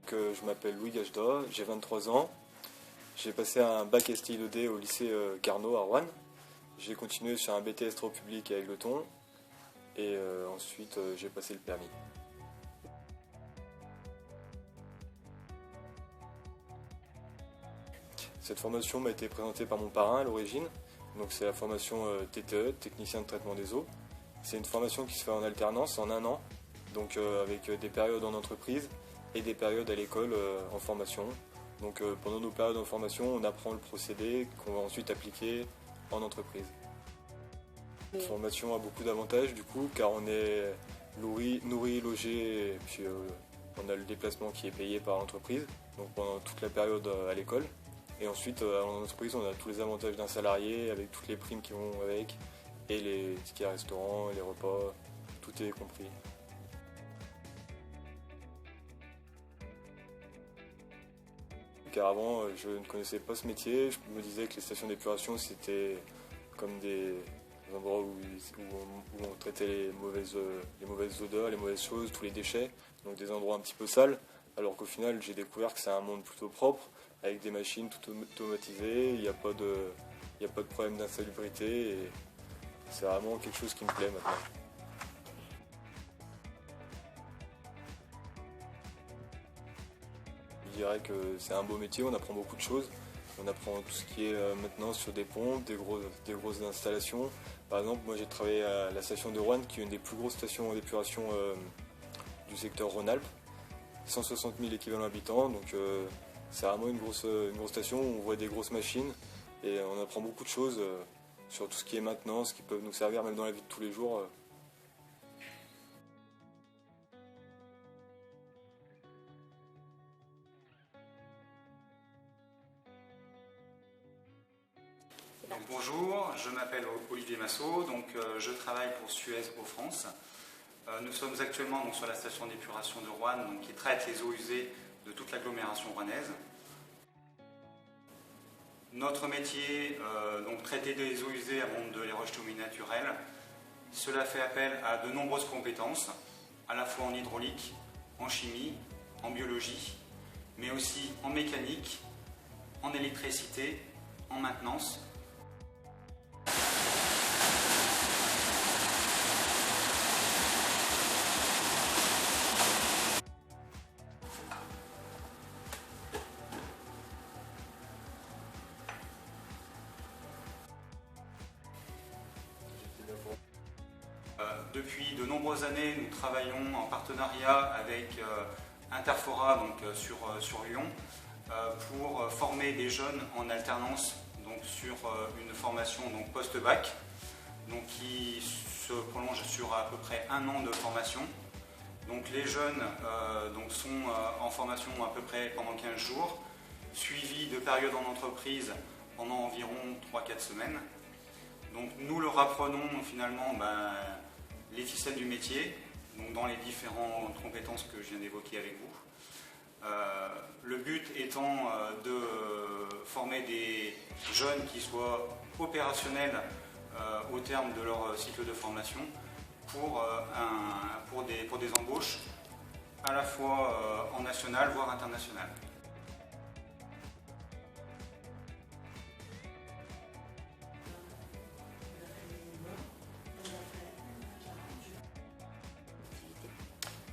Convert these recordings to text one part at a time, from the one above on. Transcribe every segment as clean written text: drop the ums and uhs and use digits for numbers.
Je m'appelle Louis Gajda, j'ai 23 ans. J'ai passé un bac STI2D au lycée Carnot à Roanne. J'ai continué sur un BTS Travaux publics à Égletons et ensuite j'ai passé le permis. Cette formation m'a été présentée par mon parrain à l'origine. Donc c'est la formation TTE, technicien de traitement des eaux. C'est une formation qui se fait en alternance en 1 an, donc avec des périodes en entreprise et des périodes à l'école en formation. Donc pendant nos périodes en formation, on apprend le procédé qu'on va ensuite appliquer en entreprise. Cette formation a beaucoup d'avantages du coup, car on est nourri, logé, et puis on a le déplacement qui est payé par l'entreprise, donc pendant toute la période à l'école. Et ensuite, en entreprise, on a tous les avantages d'un salarié, avec toutes les primes qui vont avec, et les tickets restaurants, les repas, tout est compris. Car avant, je ne connaissais pas ce métier, je me disais que les stations d'épuration, c'était comme des endroits où on traitait les mauvaises odeurs, les mauvaises choses, tous les déchets, donc des endroits un petit peu sales, alors qu'au final, j'ai découvert que c'est un monde plutôt propre, avec des machines tout automatisées, il n'y a pas de problème d'insalubrité, et c'est vraiment quelque chose qui me plaît maintenant. Je dirais que c'est un beau métier, on apprend beaucoup de choses. On apprend tout ce qui est maintenant sur des pompes, des grosses installations. Par exemple, moi j'ai travaillé à la station de Roanne, qui est une des plus grosses stations d'épuration du secteur Rhône-Alpes. 160 000 équivalents habitants, donc c'est vraiment une grosse station où on voit des grosses machines et on apprend beaucoup de choses sur tout ce qui est maintenance, qui peuvent nous servir même dans la vie de tous les jours. Donc, bonjour, je m'appelle Olivier Massot, je travaille pour Suez Eau France. Nous sommes actuellement sur la station d'épuration de Roanne qui traite les eaux usées de toute l'agglomération rouennaise. Notre métier, traiter des eaux usées avant de les rejeter au milieu naturel, cela fait appel à de nombreuses compétences, à la fois en hydraulique, en chimie, en biologie, mais aussi en mécanique, en électricité, en maintenance. Depuis de nombreuses années, nous travaillons en partenariat avec Interfora sur Lyon pour former des jeunes en alternance sur une formation post-bac qui se prolonge sur à peu près 1 an de formation. Les jeunes sont en formation à peu près pendant 15 jours, suivis de périodes en entreprise pendant environ 3-4 semaines. Nous leur apprenons finalement les ficelles du métier, dans les différentes compétences que je viens d'évoquer avec vous. Le but étant de former des jeunes qui soient opérationnels au terme de leur cycle de formation pour des embauches à la fois en national voire international.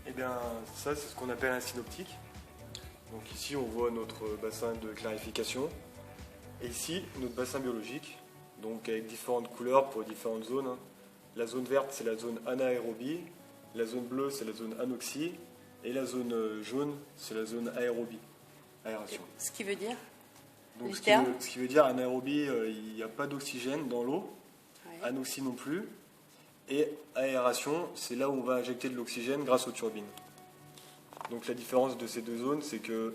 Eh bien, ça c'est ce qu'on appelle un synoptique. Donc ici on voit notre bassin de clarification et ici notre bassin biologique, donc avec différentes couleurs pour différentes zones. La zone verte c'est la zone anaérobie, la zone bleue c'est la zone anoxie et la zone jaune c'est la zone aérobie, aération. Ce qui veut dire donc, ce qui veut dire anaérobie, il n'y a pas d'oxygène dans l'eau, ouais. Anoxie non plus. Et aération, c'est là où on va injecter de l'oxygène grâce aux turbines. Donc la différence de ces deux zones, c'est que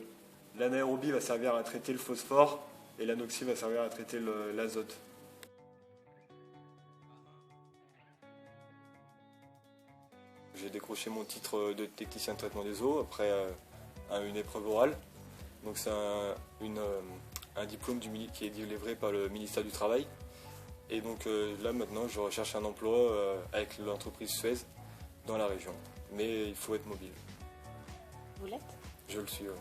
l'anaérobie va servir à traiter le phosphore et l'anoxie va servir à traiter l'azote. J'ai décroché mon titre de technicien de traitement des eaux après une épreuve orale. Donc c'est un diplôme qui est délivré par le ministère du Travail. Et donc là maintenant je recherche un emploi avec l'entreprise Suez dans la région. Mais il faut être mobile. Vous l'êtes ? Je le suis, ouais.